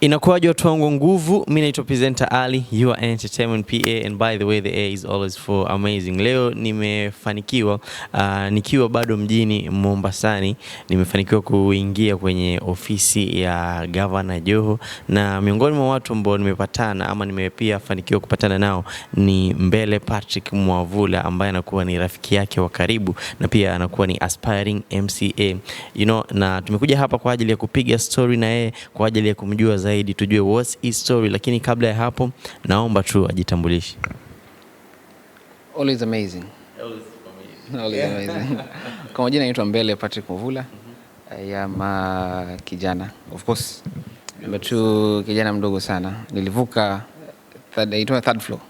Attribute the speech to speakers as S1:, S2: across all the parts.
S1: Inakuwaje watu wangu nguvu, mimi naitwa presenter Ali, you are entertainment PA, and by the way the A is always for amazing. Leo nimefanikiwa nikiwa bado mjini Mombasani, nimefanikiwa kuingia kwenye ofisi ya Governor Joho, na miongoni mwa watu ambao nimepatana ama nimepia fanikiwa kupatana nao ni Mbele Patrick Mwavula, ambaye anakuwa ni rafiki yake wa karibu na pia anakuwa ni aspiring MCA. Na tumekuja hapa kwa ajili ya kupiga story na yeye, kwa ajili ya kumjua zaidi, tujue what's his story. Lakini kabla ya hapo naomba tu ajitambulishe.
S2: Always amazing. Always amazing. Kwa majina naitwa Mbele Patrick Mwavula. I am kijana, of course. Mtu kijana mdogo sana. Nilivuka third floor.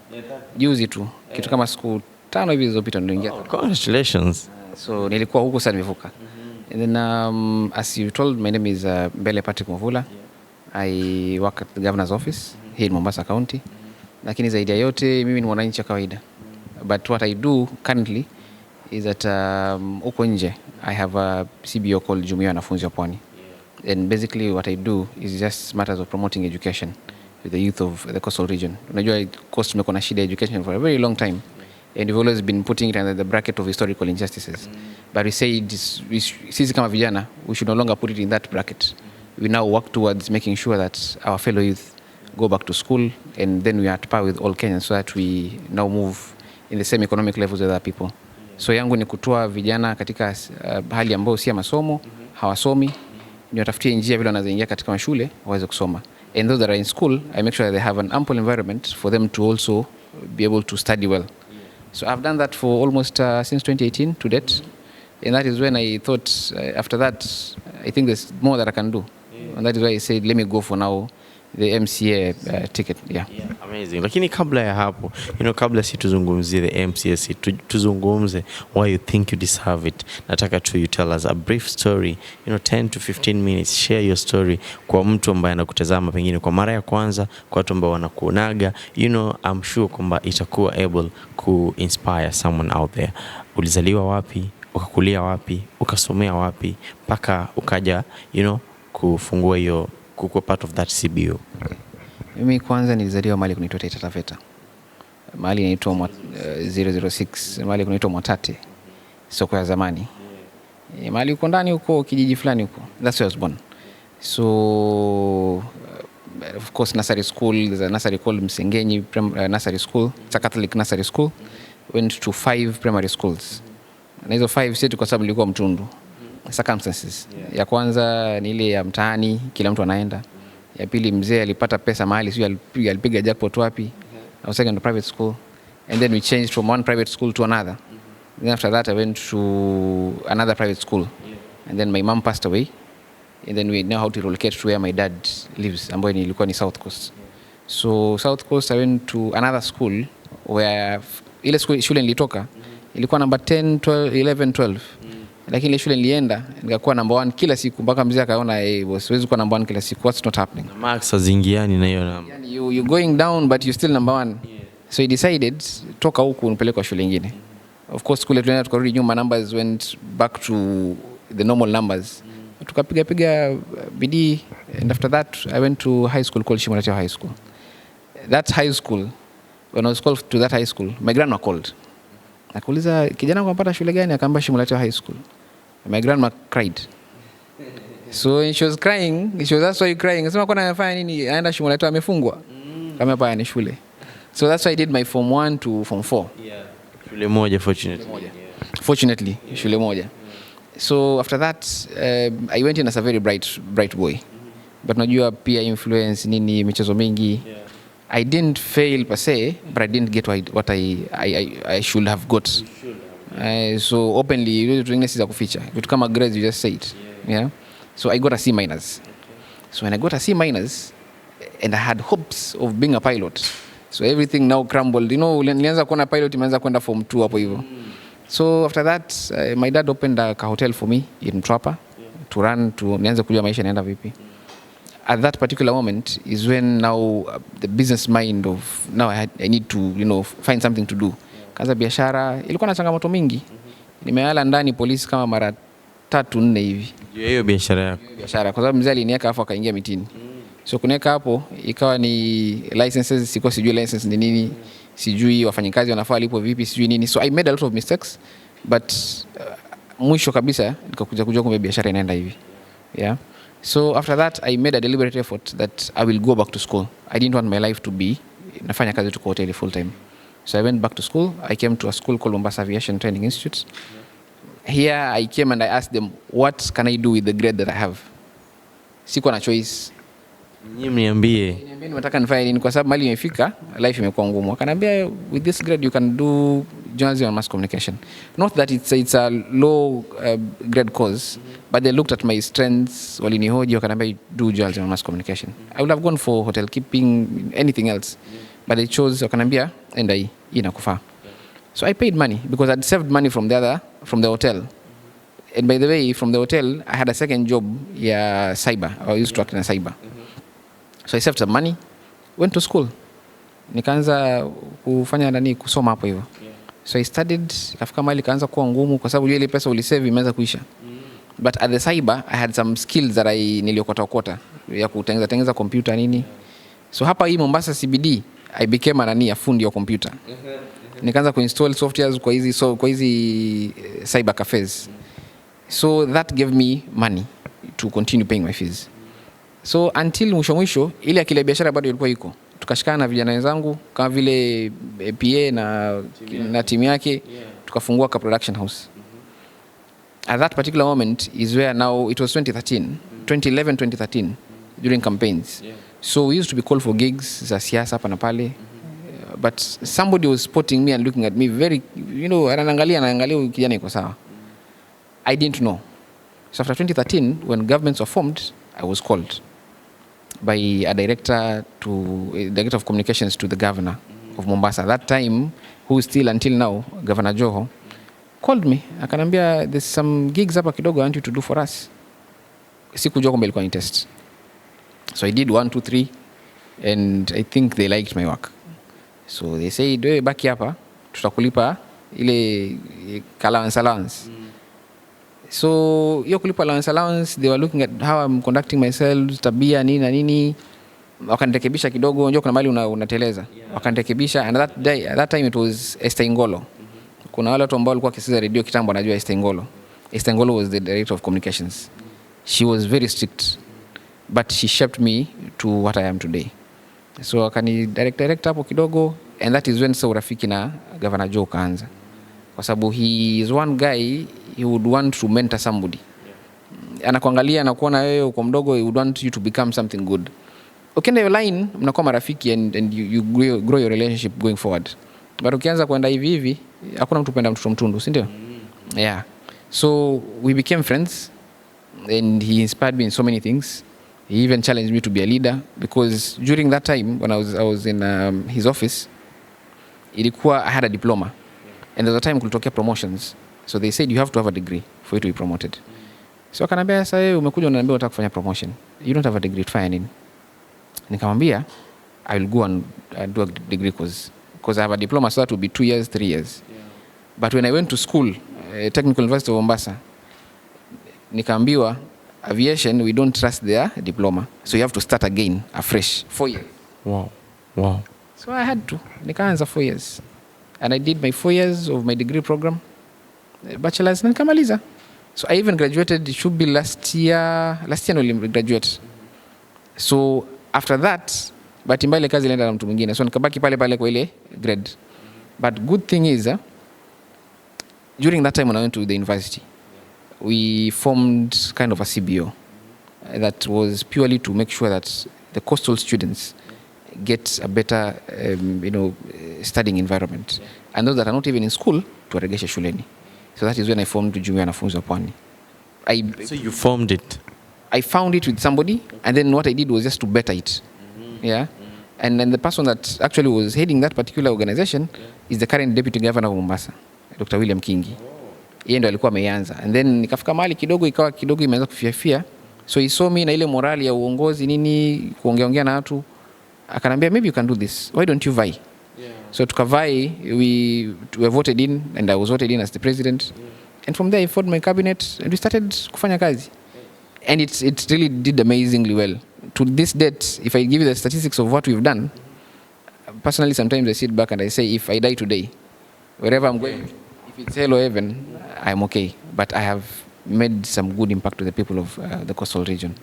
S2: Juzi tu. Kitu kama siku 5 hivi zilizopita ndio ingia.
S1: Congratulations.
S2: So nilikuwa huko sasa nimevuka. And then as you told, my name is Mbele Patrick Mwavula. I work at the governor's office here in Mombasa County. Lakini zaidi ya yote mimi ni mwananchi wa kawaida. But what I do currently is that huko nje I have a CBO called Jumuiya ya Wanafunzi wa Pwani. And basically what I do is just matters of promoting education with the youth of the coastal region. Unajua coast tumekuwa na shida education for a very long time. And we've always been putting it under the bracket of historical injustices. But we say sisi kama vijana, we should no longer put it in that bracket. We now work towards making sure that our fellow youth go back to school, and then we are at par with all Kenyans, so that we now move in the same economic levels as other people. So yangu ni kutoa vijana katika hali ambayo si ya masomo, hawasomi, ni watafutie njia vile wanazoingia katika mashule waweze kusoma. And those that are in school, I make sure that they have an ample environment for them to also be able to study well. So I've done that for almost since 2018 to date. And that is when I thought, after that, I think there's more that I can do. And that is why I said, let me go for now the MCA ticket. Yeah.
S1: Amazing. Lakini kabla ya hapo, kabla si tuzungumzie the MCA, tuzungumze why you think you deserve it. Nataka you tell us a brief story, 10 to 15 minutes, share your story kwa mtu ambaye anakutazama pengine kwa mara ya kwanza, kwa watu ambao wanakuonaga, I'm sure kwamba itakuwa able to inspire someone out there. Ulizaliwa wapi? Ukakulia wapi? Ukasomea wapi? Paka ukaja, kufungua hiyo, kukuwa part of that CBO.
S2: Mimi kwanza nilizaliwa mahali kunaitwa Taita Taveta. Mahali inaitwa 006, mahali kunaitwa Mwatate. Soko ya zamani. Mahali uko ndani huko kijiji fulani huko. That's where I was born. So of course nursery school, there's a nursery called Msengenyi Nursery School. It's a Catholic nursery school. Went to 5 primary schools. Na hizo 5 sisi kwa sababu nilikuwa mtundu. Circumstances. Ya kwanza ni ile ya mtaani, kila mtu anaenda. Ya pili mzee alipata pesa mahali, sio alipiga jackpot wapi. I was second to private school. And then we changed from one private school to another. Then after that I went to another private school. And then my mom passed away. And then we know how to relocate to where my dad lives, ambayo ilikuwa ni South Coast. So South Coast I went to another school where ile shule nilitoka ilikuwa number 10, 12, 11, 12. Lakini ile shule nilienda nikakuwa number 1 kila siku, mpaka mzee akaona boss siwezi kuwa number 1 kila siku, what's not happening.
S1: Marks azingiani na hiyo namba.
S2: Yani you going down but you still number 1. Yeah. So he decided toka huku nipeleke shule nyingine. Of course kule tunaenda tukarudi nyuma, numbers went back to the normal numbers. Tukapiga bidii, and after that I went to high school called Shimulatia High School. That high school, when I was called to that high school, my grandma called. Nakuuliza kijana kumpata shule gani? Akaamba Shimulatia High School. My grandma cried. So when she was crying, she was asked why you crying. Nasema kwa anafanya nini? Aenda Shimulatia amefungwa. Kama hapa ni shule. So that's why I did my form 1 to form 4.
S1: Yeah. Shule moja fortunately.
S2: Fortunately, shule moja. So after that I went in as a very bright boy. But najua pia influence nini, michezo mingi. I didn't fail per se, but I didn't get what I should have got. So openly, doing this is a kuficha. Vitu kama grades, you just say it. Yeah. So I got a C-. So when I got a C-, and I had hopes of being a pilot. So everything now crumbled. Nilianza kuona pilot, imeanza kwenda form 2 hapo hivyo. So after that, my dad opened a hotel for me in Mtwapa to run, to nianze kujua maisha yanaenda vipi. At that particular moment is when now the business mind of now I need to find something to do. Kaza biashara ilikuwa na changamoto mingi. Nimeala ndani polisi kama mara 3-4 hivi.
S1: Hiyo biashara yako.
S2: Biashara kwa sababu mzee aliniweka afu akaingia mitini. So kuneka hapo ikawa ni licenses, sikuwa sijui license ni nini, sijui wafanyikazi wanafaa lipo vipi, sijui nini. So I made a lot of mistakes, but mwisho kabisa nikakuja kujua kumbe biashara inaenda hivi. Yeah. So after that I made a deliberate effort that I will go back to school. I didn't want my life to be nafanya kazi tu kwa hoteli full time. So I went back to school. I came to a school called Mombasa Aviation Training Institute. Here I came and I asked them, what can I do with the grade that I have? Sikuwa na choice.
S1: Niambie
S2: Nataka nifanye nini kwa sababu mali imefika, life imekuwa ngumu. Akaniambia with this grade you can do journalism and mass communication. Not that it's a low grade course, but they looked at my strengths, walinihoji wakaniambia do journalism and mass communication. I would have gone for hotel keeping, anything else. But they chose wakaniambia enda hii inakufaa. So I paid money because I'd saved money from the hotel. And by the way, from the hotel I had a second job ya cyber. I used to work in a cyber. So I saved some money, went to school. Nikaanza kufanya kusoma hapo hivyo. So I studied, ikafika mahali kaanza kuwa ngumu kwa sababu ile pesa ulisave imeanza kuisha. But at the cyber I had some skills that niliokota ya kutengeneza computer nini. So hapa hii Mombasa CBD I became a fundi wa computer. Nikaanza kuinstall softwares kwa hizi cyber cafes. So that gave me money to continue paying my fees. So until mwisho ile akili ya biashara bado ilikuwa iko. Tukashikana na vijana wenzangu kama vile PA na timu yake, tukafungua ka production house. At that particular moment is where now it was 2013 during campaigns. So we used to be called for gigs za siasa hapa na pale. But somebody was spotting me and looking at me very, anaangalia kijana iko sawa. I didn't know. So after 2013 when governments were formed, I was called by a director of communications to the governor of Mombasa. That time, who is still until now, Governor Joho, called me. Akanambia, there's some gigs hapa kidogo I want you to do for us. Sikujua kumbe ilikuwa ni test. So I did 1, 2, 3, and I think they liked my work. So they said, wewe baki hapa, tutakulipa ile allowance. So hiyo kulipa allowance, they were looking at how I'm conducting myself, tabia nini na nini. Wakanirekebisha kidogo, unajua kuna mali unateleza. Wakanirekebisha, and at that time it was Esther Ngolo. Kuna wale watu ambao walikuwa wakisikiza radio kitambo wanajua Esther Ngolo. Esther Ngolo was the director of communications. She was very strict, but she shaped me to what I am today. So akani direct hapo kidogo, and that is when urafiki na Governor Joe kaanza. Kwa sababu he is one guy, he would want to mentor somebody. Anakuangalia na kuona wewe uko mdogo, he would want you to become something good. Ukienda hiyo line mnakuwa marafiki and you grow your relationship going forward. But ukianza kwenda hivi hakuna mtu penda mtoto mtundu, si ndio? Yeah. So we became friends and he inspired me in so many things. He even challenged me to be a leader because during that time when I was in his office, ilikuwa I had a diploma. And there was a time kulitokea promotions. So they said you have to have a degree for you to be promoted. So akanambia sasa wewe umekuja unaniambia unataka kufanya promotion. You don't have a degree, tufanye nini? Nikamwambia I will go and do a degree course because I have a diploma, so that will be 2 years, 3 years. Yeah. But when I went to school, Technical University of Mombasa, nikaambiwa aviation we don't trust their diploma. So you have to start again afresh 4 years.
S1: Wow.
S2: So I had to. Nikaanza 4 years. And I did my 4 years of my degree program, bachelor's, na nikamaliza. So I even graduated, it should be last year no graduate. So after that, but Mbele kazi ilienda na mtu mwingine. So nikabaki pale kwa ile grade. But good thing is, during that time when I went to the university, we formed kind of a CBO that was purely to make sure that the coastal students get a better studying environment. And those that are not even in school, tuwaregeshe shuleni. So that is when I formed Jumuiya Wanafunzi wa Pwani.
S1: So you formed it?
S2: I found it with somebody, and then what I did was just to better it. Yeah. And then the person that actually was heading that particular organization is the current deputy governor of Mombasa, Dr. William Kingi. Yeye ndo alikuwa ameanza. And then nikafika mahali ikawa kidogo imeanza kufiafia. So he saw me na ile morali ya uongozi nini, kuongea na watu. Akanambia, maybe you can do this. Why don't you vie? Yeah. So tukavai, we were voted in, and I was voted in as the president. Yeah. And from there I formed my cabinet and we started kufanya kazi. And it really did amazingly well. To this date, if I give you the statistics of what we've done, personally, sometimes I sit back and I say, if I die today, wherever I'm going, if it's hell or heaven, I'm okay. But I have made some good impact to the people of the coastal region.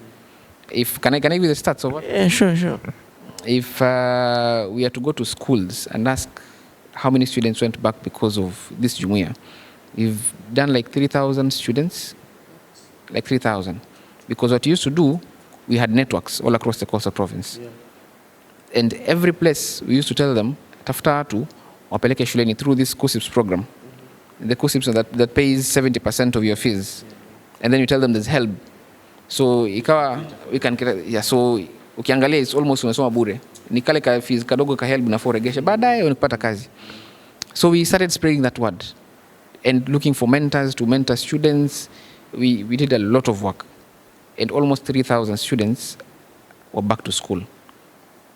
S2: Can I give you the stats of what?
S1: Yeah, sure.
S2: If we are to go to schools and ask how many students went back because of this Jumuiya, we've done like 3,000 students, like 3,000. Because what we used to do, we had networks all across the coastal province. Yeah. And every place, we used to tell them, tafuta watu, wapeleke shuleni through this COSIPS program. The COSIPS that pays 70% of your fees. Yeah. And then you tell them there's help. So ikawa, so ukiangalia it's almost umesoma bure. Ni kale ka fees kadogo ka help na foregesha baadaye unapata kazi. So we started spreading that word and looking for mentors to mentor students. We did a lot of work. And almost 3,000 students were back to school.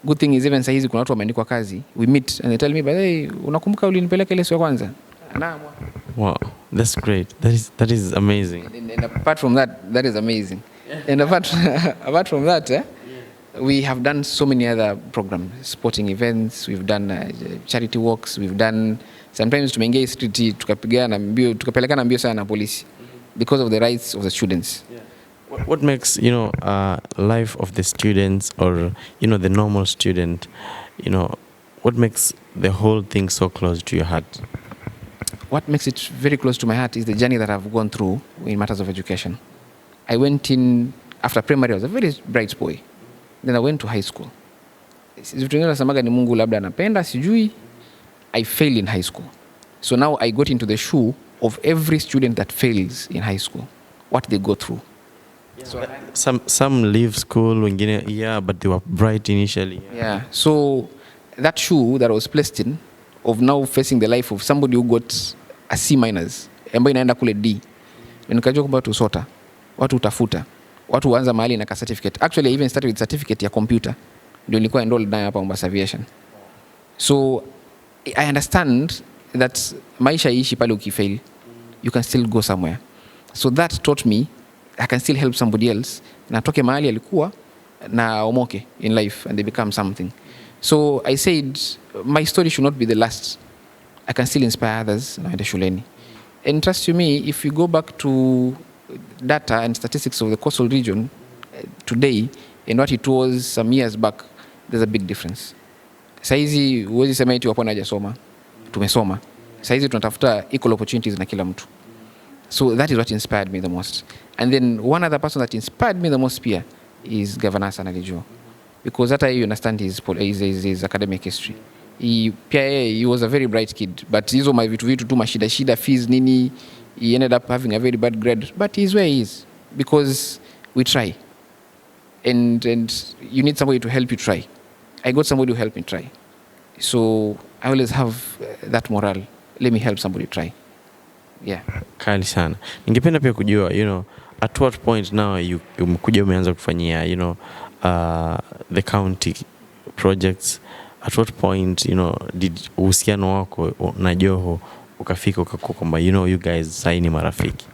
S2: Good thing is even saizi kuna watu wameandikwa kazi. We meet and they tell me, "Hey, unakumbuka ulinipeleka ile siku ya kwanza?"
S1: Wow, that's great. That is amazing.
S2: And apart from that is amazing. And apart from that, we have done so many other programs, sporting events, we've done charity walks, we've done, sometimes tumeingia street tukapigana mbio, tukapelekana mbio sana na polisi because of the rights of the students. Yeah.
S1: What makes, life of the students or, the normal student, what makes the whole thing so close to your heart?
S2: What makes it very close to my heart is the journey that I've gone through in matters of education. I went in, after primary, I was a very bright boy. Then I went to high school. Samaga ni Mungu labda anapenda, sijui. I failed in high school. So now I got into the shoe of every student that fails in high school, what they go through.
S1: So some leave school, but they were bright initially.
S2: Yeah. So that shoe that I was placed in, of now facing the life of somebody who got a C-, ambayo inaenda kule D. Nikajua kwamba tusota, watu utafuta, watu huanza mahali na certificate. Actually, I even started with certificate ya computer. Ndio nilikuwa enrolled nayo hapa Mombasa Aviation. So I understand that maisha ishi pale ukifail, you can still go somewhere. So that taught me I can still help somebody else. Na toke mahali alikuwa na omoke in life and they become something. So I said my story should not be the last. I can still inspire others naenda shuleni. And trust you me, if you go back to data and statistics of the coastal region today and what it was some years back, there's a big difference. Saizi huwezi sema eti wapo hajasoma, tumesoma. Saizi tunatafuta equal opportunities na kila mtu. So that is what inspired me the most. And then one other person that inspired me the most pia is Governor Sanalijo. Because that I understand his academic history. He was a very bright kid, but hizo vitu tu mashida fees nini, he ended up having a very bad grade, but he's where he is because we try. And you need somebody to help you try. I got somebody who helped me try. So I always have that morale. Let me help somebody try. Yeah.
S1: Kali sana. Ningependa pia kujua, at what point now umekuja umeanza kufanyia, the county projects. At what point, did uhusiano wako na Joho ukafika ukakuwa kwamba, you guys saini marafiki?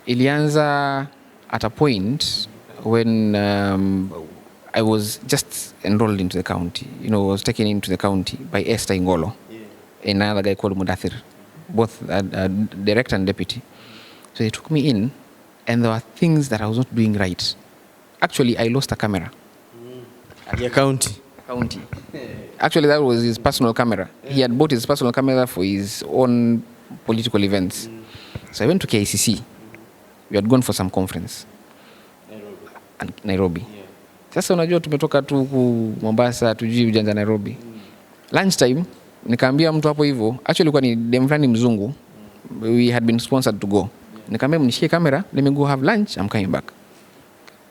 S2: Ilianza at a point when I was just enrolled into the county. I was taken into the county by Esther Ingolo and another guy called Mudathir, both director and deputy. So they took me in, and there were things that I was not doing right. Actually, I lost a camera.
S1: Your county?
S2: County. Actually, that was his personal camera. He had bought his personal camera for his own political events. So I went to KICC. We had gone for some conference. Nairobi. Sasa unajua tumetoka tu Mombasa tujui ujanja Nairobi. Lunchtime nikaambia mtu hapo hivyo, actually ilikuwa ni dem fulani mzungu. We had been sponsored to go. Nikamwambia mnishike camera, let me go have lunch, I'm coming back.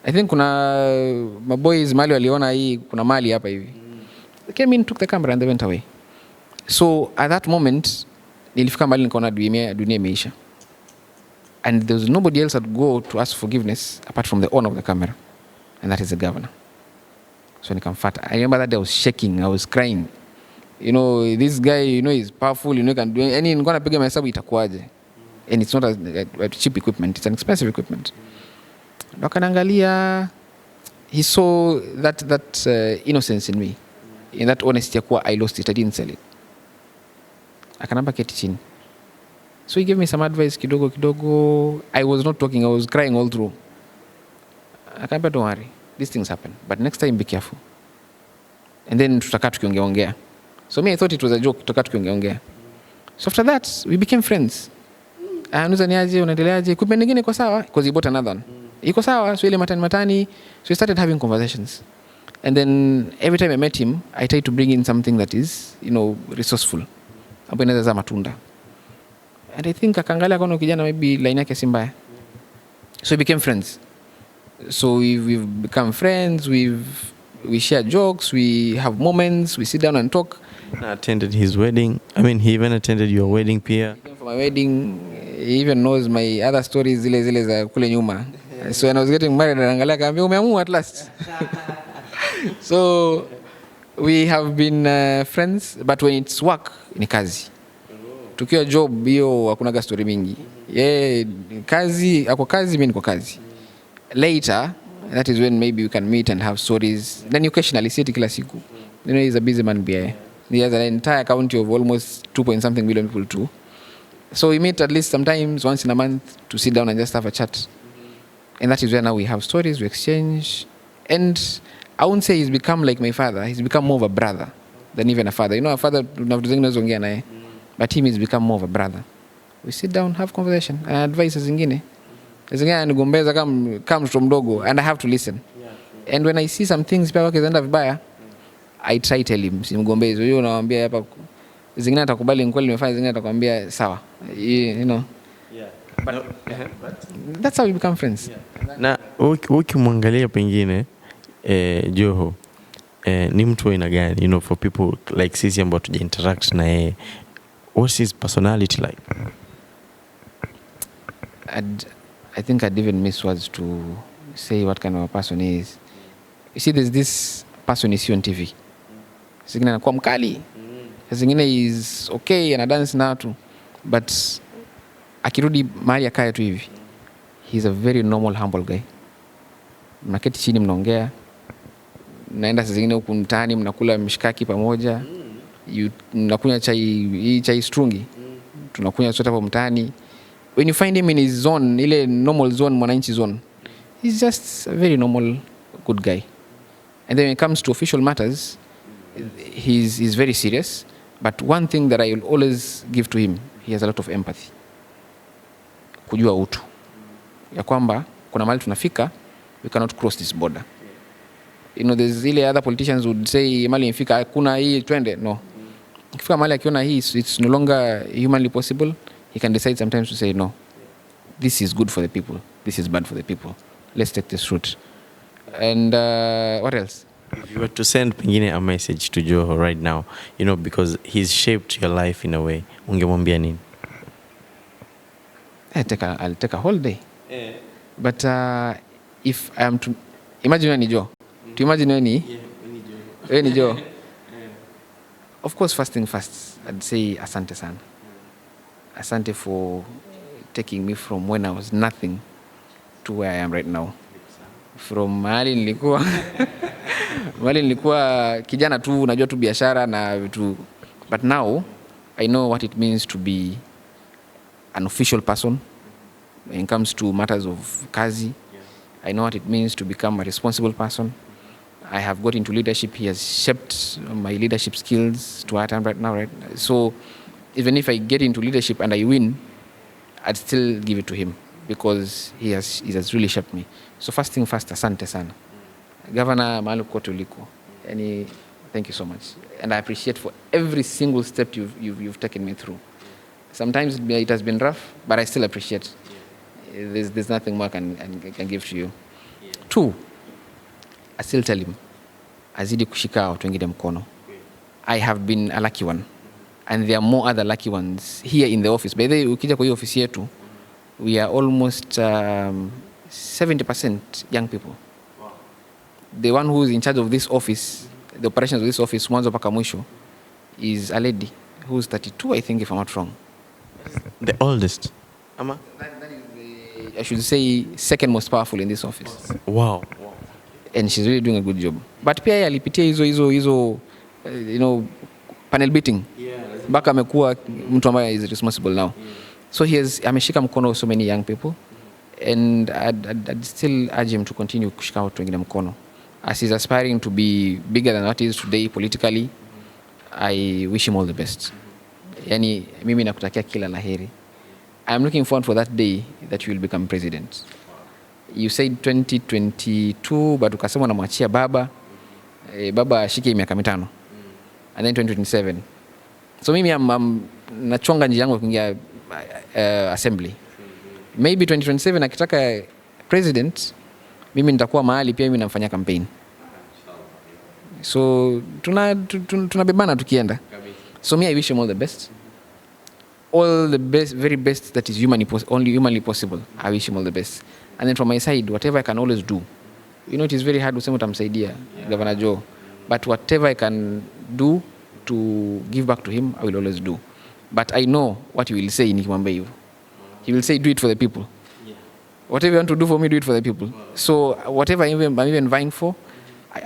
S2: I think kuna maboys mali waliona hii kuna mali hapa hivi. They came in, took the camera and they went away. So at that moment nilifika mali nikaona dunia imeisha. And there was nobody else that go to ask forgiveness apart from the owner of the camera. And that is the governor. So nikamfuata. I remember that day I was shaking, I was crying. This guy, he's powerful, can do any, nilikuwa napiga mahesabu itakuwaje. And it's not a cheap equipment, it's an expensive equipment. Wakanaangalia, he saw that innocence in me, in that honesty ya kuwa I lost it, I didn't sell it. Akanamba keti chini. So he gave me some advice kidogo kidogo. I was not talking, I was crying all through. Akanamba, don't worry, these things happen, but next time be careful. And then tutakaa tukiongea. So me, I thought it was a joke, tutakaa tukiongea. So after that, we became friends. Anuza niaje, unaendeleaje? Kumbe nyingine iko sawa, because he bought another one. Iko sawa, so ile matani. So we started having conversations. And then every time I met him, I tried to bring in something that is, resourceful. Ambayo inaweza za matunda. And I think akaangalia kwa kijana maybe line yake si mbaya. So we became friends. So we've become friends, we share jokes, we have moments, we sit down and talk.
S1: I attended his wedding. I mean, he even attended your wedding, Pia.
S2: He came for my wedding. He even knows my other stories zile za kule nyuma. So when I was getting married, anaangalia kaambia umeamua at last. So we have been friends, but when it's work ni kazi. Tukiwa job hiyo hakunaga story mingi. Kazi, ako kazi, mimi niko kazi. Later, that is when maybe we can meet and have stories. Then occasionally sit kila siku. He's a busy man BI. He has an entire county of almost 2.something million people too. So we meet at least sometimes once in a month to sit down and just have a chat. And that is where now we have stories, we exchange. And I won't say he's become like my father. He's become more of a brother than even a father. A father, but him has become more of a brother. We sit down, have conversation, and advice zingine. Zingine anigombeza kama mtoto mdogo, and I have to listen. And when I see some things pia wake zinaenda vibaya, I try tell him, simgombezi. Huyo naambia hapa zingine atakubali kweli nimefanya, zingine atakwambia sawa. But that's how we become friends.
S1: Na ukimwangalia pengine Joho ni mtu aina gani, for people like sisi ambao tuja interact na yeye, what's his personality like?
S2: I think I'd even miss words to say what kind of a person he is. You see, there's this person you see on TV. Zingine anakuwa mkali. Zingine is okay, ana dance na watu. But akirudi mahali akae tu hivi, he's a very normal, humble guy. Mnaketi chini mnaongea. Mnaenda zingine huku mtaani mnakula mishikaki pamoja. Mnakunywa chai strungi. Tunakunywa sote hapo mtaani. When you find him in his zone, ile normal zone, mwananchi zone, he's just a very normal, good guy. And then when it comes to official matters, he's very serious. But one thing that I will always give to him, he has a lot of empathy. Kujua utu. Ya kwamba, kuna mahali tunafika, we cannot cross this border. There's ile other politicians would say, mahali nifika, kuna hii twende. No. Kifika mahali akiona hii, it's no longer humanly possible. He can decide sometimes to say, no, this is good for the people. This is bad for the people. Let's take this route. And what else?
S1: If you were to send pengine a message to Joho right now, because he's shaped your life in a way, ungemwambia nini?
S2: I'll take a whole day. Yeah. But if I am to imagine ni Joe, to imagine ni Joe. Of course, first thing first, I'd say asante sana. Asante for taking me from when I was nothing to where I am right now. From mahali nilikuwa kijana tu, unajua tu biashara na vitu. But now I know what it means to be an official person when it comes to matters of kazi. I know what it means to become a responsible person. I have got into leadership. He has shaped my leadership skills to what I am right now. Right? So even if I get into leadership and I win, I'd still give it to him because he has really shaped me. So first thing first, asante sana. Governor mahali kote uliko. Thank you so much. And I appreciate for every single step you've taken me through. Sometimes it has been rough, but I still appreciate. There's nothing more I can give to you. Yeah. 2, I still tell him, azidi kushika watu wengine mkono. I have been a lucky one. And there are more other lucky ones here in the office. By the way, ukija kwa hiyo office yetu, we are almost 70% young people. Wow. The one who is in charge of this office, the operations of this office, mwanzo mpaka mwisho, is a lady who's 32, I think, if I'm not wrong.
S1: The oldest? Ama?
S2: That is I should say second most powerful in this office.
S1: Wow.
S2: And she's really doing a good job. But pia yeye alipitia hizo panel beating. Mpaka amekuwa mtu ambaye is responsible now. So ameshika mkono so many young people, and I'd still urge him to continue kushika watu wengine mkono. As he's aspiring to be bigger than what he is today politically, I wish him all the best. Yani mimi nakutakia kila laheri. I'm looking forward for that day that you will become president. You said 2022, but ukasema unamwachia baba. Baba ashike miaka 5. And then 2027. So mimi nachonga njia yangu kuingia assembly. Maybe 2027 akitaka president, mimi nitakuwa mahali pia mimi namfanyia campaign. So tunabebana tukienda. So me, I wish him all the best. All the best, very best that is humanly possible. I wish him all the best. And then from my side, whatever I can always do. You know, it is very hard to say utamsaidia Governor Joe. But whatever I can do to give back to him, I will always do. But I know what he will say nikimwambia hivyo. He will say, do it for the people. Whatever you want to do for me, do it for the people. So whatever I'm even vying for,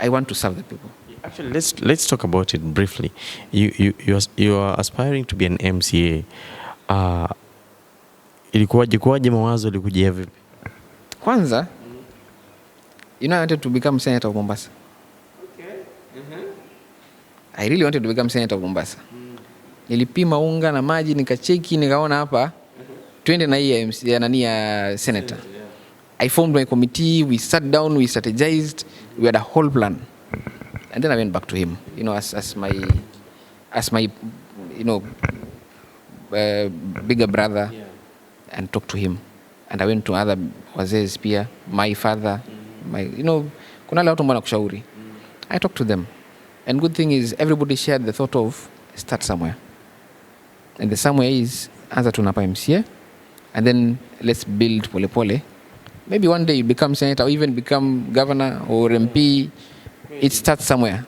S2: I want to serve the people.
S1: Actually, let's talk about it briefly. You are aspiring to be an MCA. Ilikuwaje mawazo ilikujia vipi?
S2: Kwanza, I wanted to become senator of Mombasa.
S1: Okay.
S2: I really wanted to become senator of Mombasa. Nilipima unga na maji, nikacheki, nikaona hapa twende na hii ya senator. I formed my committee, we sat down, we strategized, we had a whole plan. And then I went back to him, as my bigger brother, and talked to him. And I went to other wazees pia, my father, kuna wale watu ambao nakushauri. I talked to them. And good thing is everybody shared the thought of start somewhere. And the somewhere is anza tunapa MCA, and then let's build pole pole. Maybe one day you become senator or even become governor or MP. It starts somewhere.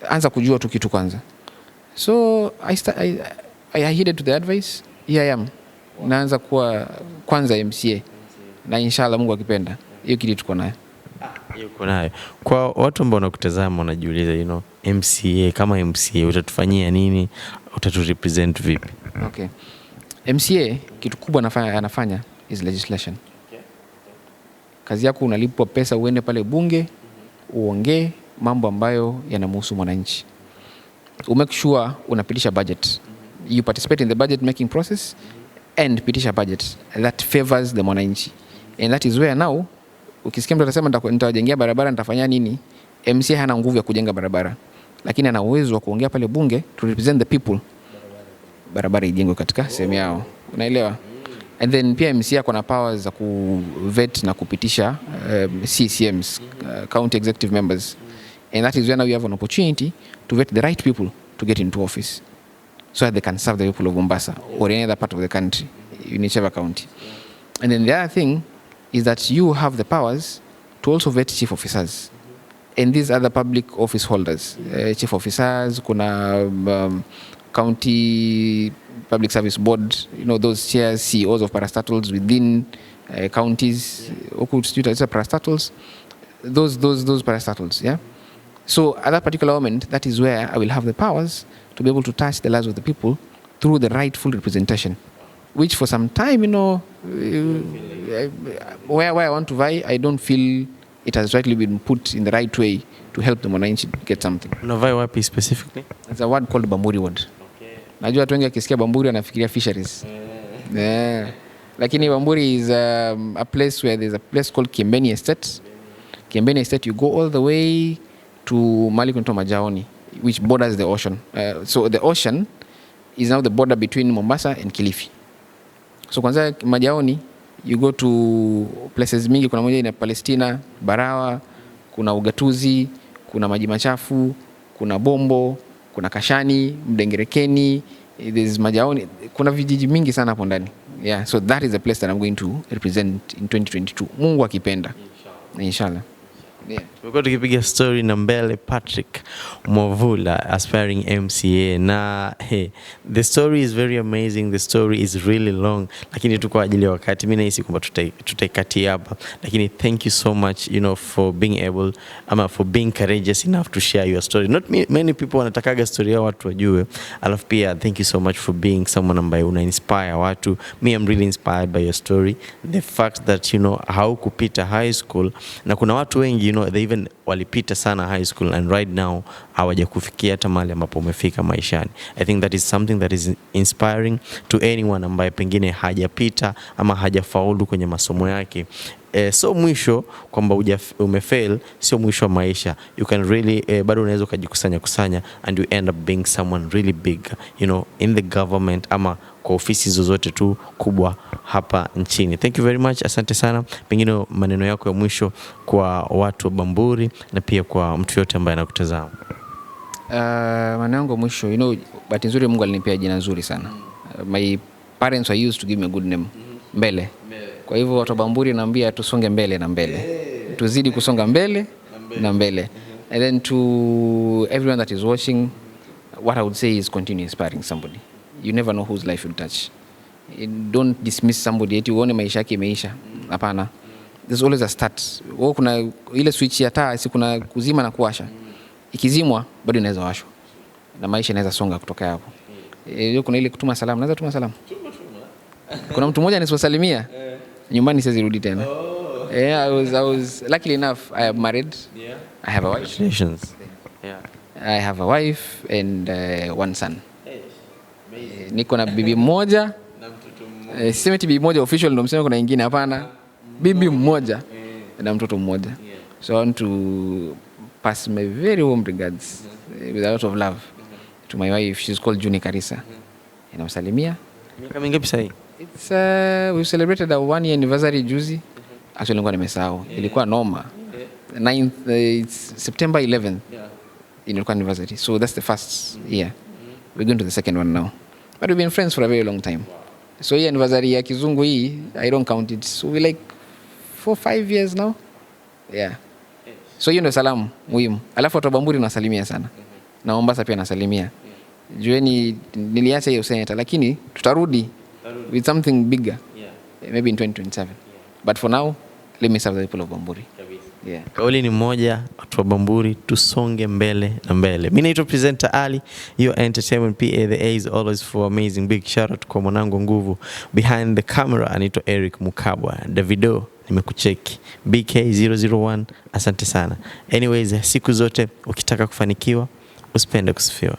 S2: Anza kujua tu kitu kwanza. So I heeded to the advice. Here I am. Naanza kuwa kwanza MCA. Na inshallah Mungu akipenda. Hiyo kitu tuko nayo.
S1: Yuko nayo. Kwa watu ambao wanakutazama wanajiuliza, MCA kama MCA utatufanyia nini? Utaturepresent vipi?
S2: Okay. MCA kitu kubwa anafanya is legislation. Kazi yako unalipwa pesa uende pale bunge, uongee mambo ambayo yanamhusu mwananchi. Make sure unapitisha budget. You participate in the budget making process and pitisha budget that favors the mwananchi. And that is where now ukisikia mtu atasema nitawajengea barabara nitafanya nini, MCA hana nguvu ya kujenga barabara, lakini ana uwezo wa kuongea pale bunge to represent the people. Barabara ijengwe katika sehemu yao. Unaelewa? And then pia MCA ako na powers za kuvet na kupitisha CCMs, county executive members. And that is when we have an opportunity to vet the right people to get into office, so that they can serve the people of Mombasa or any other part of the country, in whichever county. And then the other thing is that you have the powers to also vet chief officers and these other public office holders. Chief officers, kuna county public service board, those chairs, CEOs of parastatals within counties, parastatals, those parastatals, yeah. So at that particular moment, that is where I will have the powers to be able to touch the lives of the people through the rightful representation, which for some time, where I want to vie, I don't feel it has rightly been put in the right way to help the mwananchi get something.
S1: Unavai wapi specifically?
S2: It's a word called Bamburi ward. Okay. Najua watu wengi wakisikia Bamburi wanafikiria fisheries. Yeah. Lakini Bamburi is a place where there's a place called Kiembeni Estate. Kiembeni Estate, you go all the way to Malikunto Majaoni, which borders the ocean. So the ocean is now the border between Mombasa and Kilifi. So kwanza Majaoni, you go to places mingi, kuna moja ina Palestina, Barawa, kuna Ugatuzi, kuna Maji Machafu, kuna Bombo, kuna Kashani, Mdengerekeni, there's Majaoni, kuna vijiji mingi sana hapo ndani. Yeah, so that is the place that I'm going to represent in 2022. Mungu akipenda. Inshallah. Yeah.
S1: Tumekuwa tukipiga story na Mbele Patrick Mwavula, aspiring MCA, na the story is very amazing, the story is really long, lakini tu kwa ajili ya wakati mimi nahisi kwamba tutaikati hapa, lakini thank you so much, you know, for being able for being courageous enough to share your story. Not many people wanatakaga story yao watu wajue, alafu pia thank you so much for being someone ambaye una inspire watu. Me, I'm really inspired by your story, the fact that, you know, haukupita high school, na kuna watu wengi, you know, they even walipita sana high school and right now hawaja kufikia hata mahali ambapo umefika maishani. I think that is something that is inspiring to anyone ambaye pengine hajapita ama hajafaulu kwenye masomo yake. So mwisho kwamba umefail sio mwisho wa maisha. You can really bado unaweza kujikusanya and you end up being someone really big, you know, in the government ama kwa ofisi zozote tu kubwa hapa nchini. Thank you very much. Asante sana. Pengine maneno yako ya mwisho kwa watu wa Bamburi na pia kwa mtu yote ambaye anakutazama.
S2: Maneno yangu mwisho, you know, bahati nzuri Mungu alinipea jina nzuri sana. My parents were used to give me a good name, Mbele. Kwa hivyo watu wa Bamburi naambia tusonge mbele na mbele. Tuzidi kusonga mbele na mbele. And then to everyone that is watching, what I would say is continue inspiring somebody. You never know whose life you'll touch. Don't dismiss somebody eti uone maisha yake imeisha. Hapana. There's always a start. Kuna ile switch ya taa, si kuna kuzima na kuwasha. Ikizimwa bado inaweza washwa. Na maisha inaweza songa kutoka hapo. Kuna ile kutuma salamu, naweza tuma salamu. Kuna mtu mmoja nisiposalimia nyumbani siwezi rudi tena. I was luckily enough I am married.
S1: Yeah.
S2: I have a wife.
S1: Congratulations. Yeah.
S2: I have a wife and one son. Niko na bibi mmoja. Na mtoto mmoja. Sisemi bibi mmoja official ndio mseme kuna nyingine, hapana. Bibi mmoja na mtoto mmoja. So I want to pass my very warm regards with a lot of love to my wife. She's called Juni Karisa. Namsalimia.
S1: Miaka mingapi sasa?
S2: It's we celebrated our 1 year anniversary juzi. Actually nilikuwa nimesahau. Ilikuwa noma. 9th it's September 11th. Ilikuwa anniversary. So that's the first year. We're going to the second one now. But we've been friends for a very long time. So hii anniversary ya kizungu hii, I don't count it. So we like 4-5 years now. Yeah. So hiyo ndio salamu muhimu. Alafu watu wa Bamburi nasalimia sana. Na Mombasa pia nasalimia. Jueni niliacha hiyo senator lakini tutarudi with something bigger. Maybe in 2027. But for now, let me serve the people of Bamburi. Yeah.
S1: Kauli ni moja, watu wa Bamburi tusonge mbele na mbele. Mimi naitwa presenter Ali, your entertainment PA. The A is always for amazing. Big shout out kwa mwanangu nguvu behind the camera, anaitwa Eric Mukabwa. Davido nimekucheki. BK001, asante sana. Anyways, siku zote ukitaka kufanikiwa usipende kusifiwa.